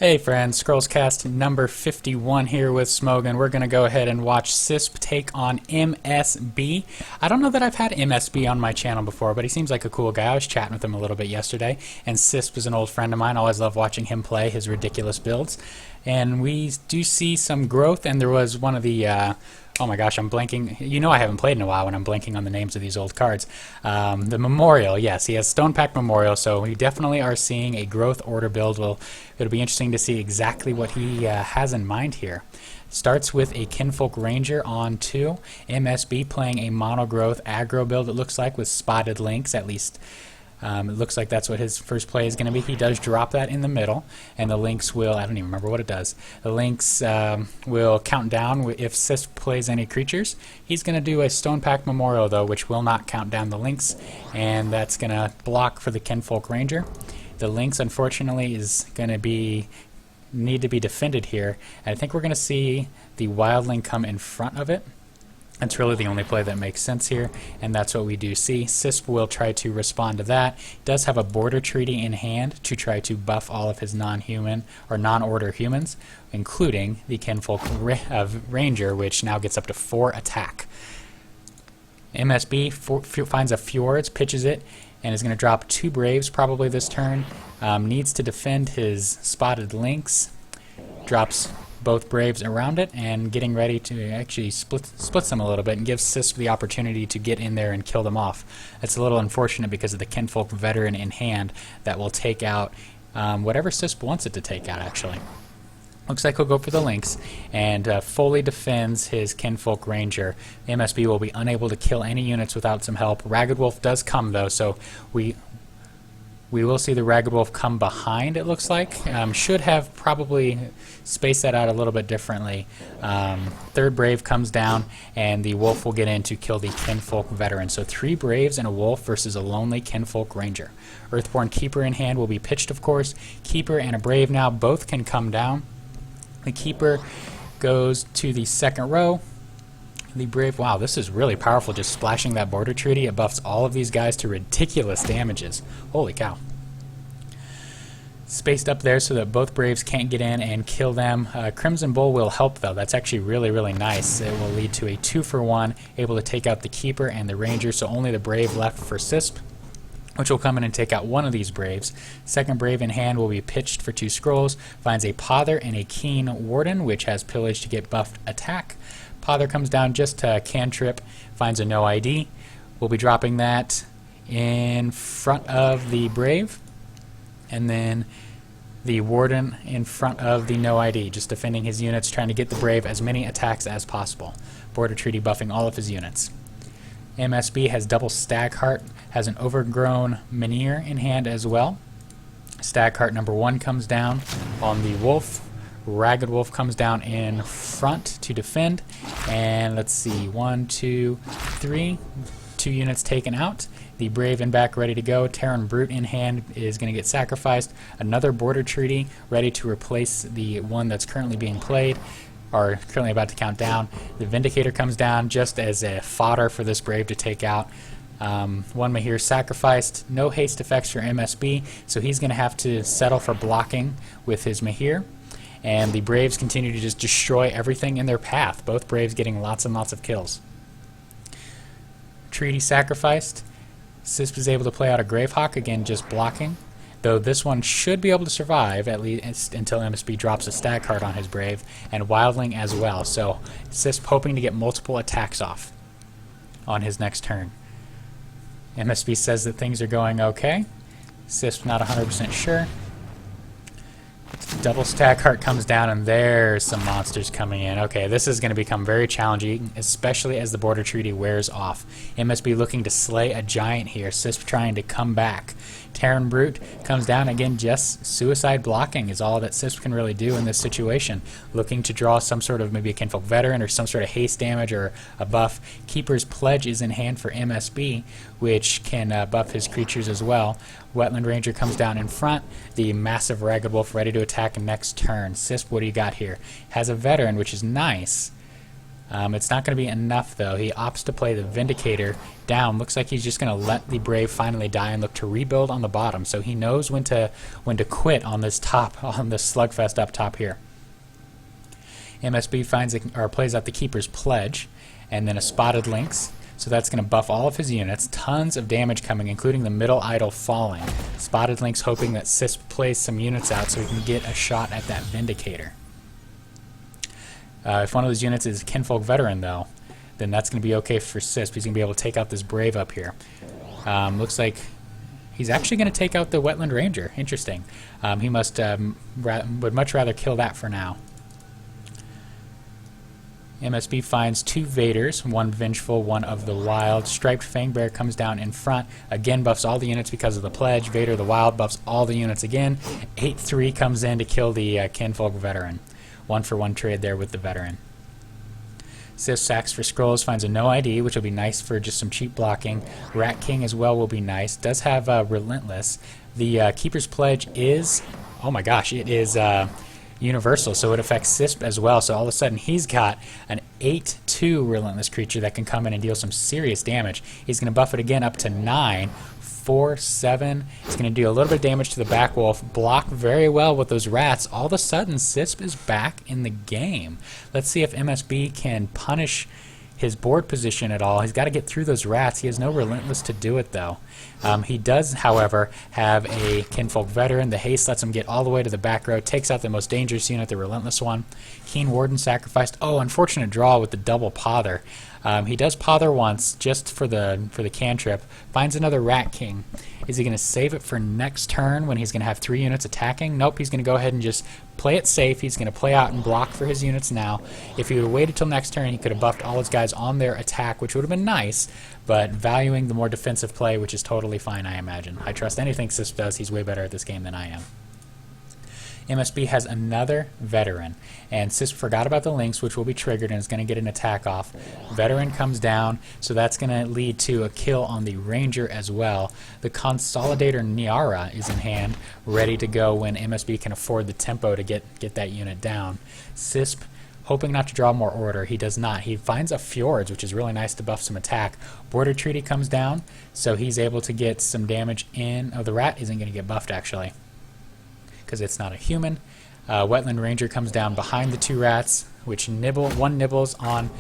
Hey friends, Scrollscast number 51 here with Smogan. We're going to go ahead and watch Sysp take on MSB. I don't know that I've had MSB on my channel before, but he seems like a cool guy. I was chatting with him a little bit yesterday, and Sysp is an old friend of mine. I always love watching him play his ridiculous builds. And we do see some growth, and there was one of the... oh my gosh, I'm blanking. You know I haven't played in a while when I'm blanking on the names of these old cards. The Memorial, yes, he has Stone Pack Memorial, so we definitely are seeing a growth order build. It'll be interesting to see exactly what he has in mind here. Starts with a Kinfolk Ranger on 2. MSB playing a mono growth aggro build, it looks like, with spotted links, at least. It looks like that's what his first play is going to be. He does drop that in the middle, and the links will, I don't even remember what it does. The links will count down if Sysp plays any creatures. He's going to do a Stone Pack Memorial, though, which will not count down the links, and that's going to block for the Kinfolk Ranger. The links, unfortunately, is going to need to be defended here, and I think we're going to see the Wildling come in front of it. That's really the only play that makes sense here, and that's what we do see. Sysp will try to respond to that. Does have a border treaty in hand to try to buff all of his non-human or non-order humans, including the Kinfolk Ranger, which now gets up to 4 attack. MSB finds a Fjords, pitches it, and is going to drop 2 Braves probably this turn. Needs to defend his spotted links. Drops both Braves around it and getting ready to actually splits them a little bit and gives Sysp the opportunity to get in there and kill them off. It's a little unfortunate because of the Kinfolk Veteran in hand that will take out whatever Sysp wants it to take out, actually. Looks like he'll go for the links and fully defends his Kinfolk Ranger. MSB will be unable to kill any units without some help. Ragged Wolf does come, though, so we will see the Ragged Wolf come behind, it looks like. Should have probably spaced that out a little bit differently. Third Brave comes down, and the Wolf will get in to kill the Kinfolk Veteran. So 3 Braves and a Wolf versus a lonely Kinfolk Ranger. Earthborn Keeper in hand will be pitched, of course. Keeper and a Brave now both can come down. The Keeper goes to the second row. The Brave, wow, this is really powerful, just splashing that border treaty. It buffs all of these guys to ridiculous damages. Holy cow. Spaced up there so that both Braves can't get in and kill them. Crimson Bull will help, though. That's actually really, really nice. It will lead to a 2-for-1, able to take out the Keeper and the Ranger, so only the Brave left for Sysp, which will come in and take out one of these Braves. Second Brave in hand will be pitched for 2 scrolls. Finds a Pother and a Keen Warden, which has Pillage to get buffed attack. Pother comes down just to cantrip, finds a no ID. We'll be dropping that in front of the Brave, and then the Warden in front of the no ID, just defending his units, trying to get the Brave as many attacks as possible. Border Treaty buffing all of his units. MSB has double Stagheart, has an Overgrown Menhir in hand as well. Stagheart number 1 comes down on the Wolf. Ragged Wolf comes down in front to defend, and let's see, 1, 2, 3, 2 units taken out. The Brave in back ready to go. Terran Brute in hand is going to get sacrificed. Another Border Treaty ready to replace the one that's currently being played, or currently about to count down. The Vindicator comes down just as a fodder for this Brave to take out. One Menhir sacrificed. No haste effects for MSB, so he's going to have to settle for blocking with his Menhir. And the Braves continue to just destroy everything in their path. Both Braves getting lots and lots of kills. Treaty sacrificed. Sysp is able to play out a Gravehawk, again just blocking. Though this one should be able to survive, at least until MSB drops a Stagheart on his Brave, and Wildling as well. So Sysp hoping to get multiple attacks off on his next turn. MSB says that things are going okay. Sysp not 100% sure. Double Stagheart comes down, and there's some monsters coming in. Okay, this is going to become very challenging, especially as the Border Treaty wears off. MSB looking to slay a giant here. Sysp trying to come back. Terran Brute comes down again. Just suicide blocking is all that Sysp can really do in this situation. Looking to draw some sort of maybe a Kinfolk Veteran or some sort of haste damage or a buff. Keeper's Pledge is in hand for MSB, which can buff his creatures as well. Wetland Ranger comes down in front. The massive Ragged Wolf ready to attack next turn. Sysp, what do you got here? Has a Veteran, which is nice. It's not going to be enough, though. He opts to play the Vindicator down. Looks like he's just going to let the Brave finally die and look to rebuild on the bottom. So he knows when to quit on this slugfest up top here. MSB plays out the Keeper's Pledge, and then a Spotted Lynx. So that's going to buff all of his units. Tons of damage coming, including the middle idol falling. Spotted Lynx hoping that Sysp plays some units out so he can get a shot at that Vindicator. If one of those units is Kinfolk Veteran, though, then that's going to be okay for Sysp. He's going to be able to take out this Brave up here. Looks like he's actually going to take out the Wetland Ranger. Interesting. He would much rather kill that for now. MSB finds 2 Vaders, one Vengeful, one of the Wild. Striped Fangbear comes down in front, again buffs all the units because of the Pledge. Vader the Wild buffs all the units again. 8-3 comes in to kill the Kinfolk Veteran. 1-for-1 trade there with the Veteran. Sysp sacks for Scrolls, finds a no ID, which will be nice for just some cheap blocking. Rat King as well will be nice. Does have Relentless. The Keeper's Pledge is, oh my gosh, it is universal, so it affects Sysp as well. So all of a sudden he's got an 8-2 Relentless creature that can come in and deal some serious damage. He's going to buff it again up to 9. 4-7. It's going to do a little bit of damage to the back wolf. Block very well with those rats. All of a sudden, Sysp is back in the game. Let's see if MSB can punish his board position at all. He's got to get through those rats. He has no Relentless to do it, though. He does, however, have a Kinfolk Veteran. The haste lets him get all the way to the back row, takes out the most dangerous unit, the Relentless one. Keen Warden sacrificed. Oh, unfortunate draw with the double Pother. He does Pother once, just for the cantrip. Finds another Rat King. Is he going to save it for next turn when he's going to have 3 units attacking? Nope, he's going to go ahead and just play it safe. He's going to play out and block for his units now. If he would have waited till next turn, he could have buffed all his guys on their attack, which would have been nice, but valuing the more defensive play, which is totally fine, I imagine. I trust anything Sysp does. He's way better at this game than I am. MSB has another Veteran, and Sysp forgot about the Lynx, which will be triggered and is going to get an attack off. Veteran comes down, so that's going to lead to a kill on the Ranger as well. The Consolidator Niara is in hand, ready to go when MSB can afford the tempo to get that unit down. Sysp, hoping not to draw more order, he does not. He finds a Fjords, which is really nice to buff some attack. Border Treaty comes down, so he's able to get some damage in. Oh, the rat isn't going to get buffed, actually, because it's not a human. Wetland Ranger comes down behind the 2 rats, which one nibbles on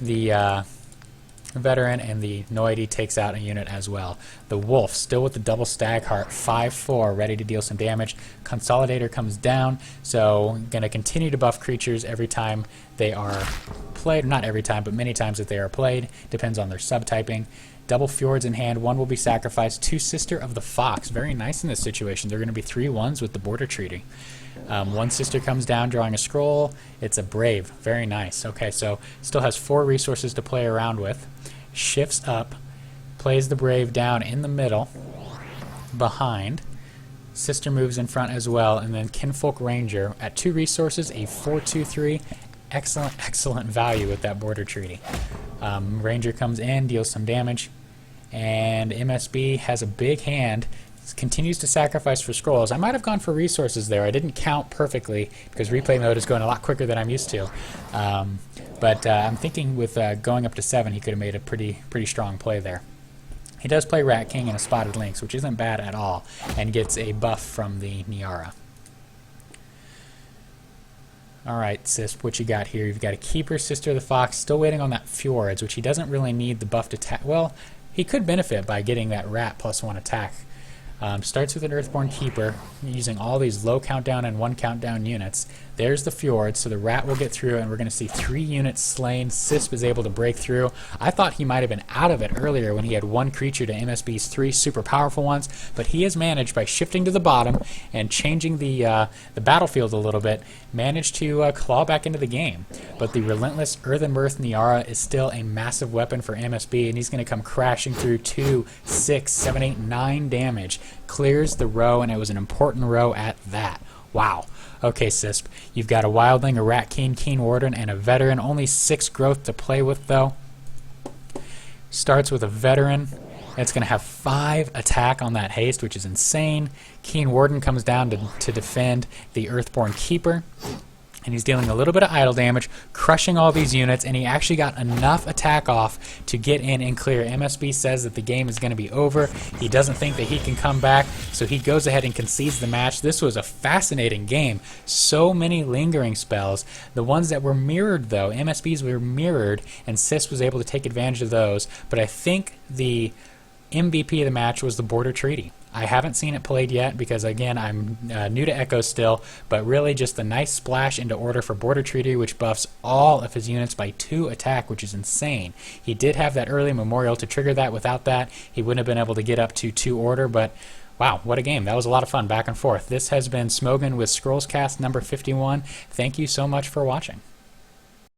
the Veteran, and the no ID takes out a unit as well. The Wolf, still with the double Stag Heart, 5-4, ready to deal some damage. Consolidator comes down, so going to continue to buff creatures every time they are played. Not every time, but many times that they are played. Depends on their subtyping. Double Fjords in hand, 1 will be sacrificed. 2 Sister of the Fox, very nice in this situation. They're going to be 3-1s with the Border Treaty. 1 Sister comes down, drawing a scroll. It's a Brave, very nice. Okay, so still has 4 resources to play around with. Shifts up, plays the Brave down in the middle, behind. Sister moves in front as well, and then Kinfolk Ranger at 2 resources, a 4-2-3. Excellent value with that Border Treaty. Ranger comes in, deals some damage, and MSB has a big hand. Continues to sacrifice for scrolls. I might have gone for resources there. I didn't count perfectly because replay mode is going a lot quicker than I'm used to. But I'm thinking with going up to 7, he could have made a pretty strong play there. He does play Rat King and a Spotted Lynx, which isn't bad at all, and gets a buff from the Niara. Alright, Sysp, what you got here? You've got a Keeper, Sister of the Fox, still waiting on that Fjords, which he doesn't really need the buff to attack. Well, he could benefit by getting that Rat +1 attack. Starts with an Earthborn Keeper, using all these low countdown and 1 countdown units. There's the Fjord, so the rat will get through, and we're going to see 3 units slain. Sysp is able to break through. I thought he might have been out of it earlier when he had 1 creature to MSB's 3 super powerful ones, but he has managed, by shifting to the bottom and changing the battlefield a little bit, managed to claw back into the game. But the relentless Earthen Mirth Niara is still a massive weapon for MSB, and he's going to come crashing through 2, 6, 7, 8, 9 damage. Clears the row, and it was an important row at that. Wow. Okay, Sysp, you've got a Wildling, a Rat King, Keen Warden, and a Veteran. Only 6 growth to play with, though. Starts with a Veteran. It's going to have 5 attack on that haste, which is insane. Keen Warden comes down to defend the Earthborn Keeper. and he's dealing a little bit of idle damage, crushing all these units, and he actually got enough attack off to get in and clear. MSB says that the game is going to be over. He doesn't think that he can come back, so he goes ahead and concedes the match. This was a fascinating game. So many lingering spells. The ones that were mirrored, though, MSB's were mirrored, and Sysp was able to take advantage of those. But I think the MVP of the match was the Border Treaty. I haven't seen it played yet because, again, I'm new to Echo still, but really just a nice splash into order for Border Treaty, which buffs all of his units by 2 attack, which is insane. He did have that early Memorial to trigger that. Without that, he wouldn't have been able to get up to 2 order, but wow, what a game. That was a lot of fun, back and forth. This has been Smogan with Scrollscast number 51. Thank you so much for watching.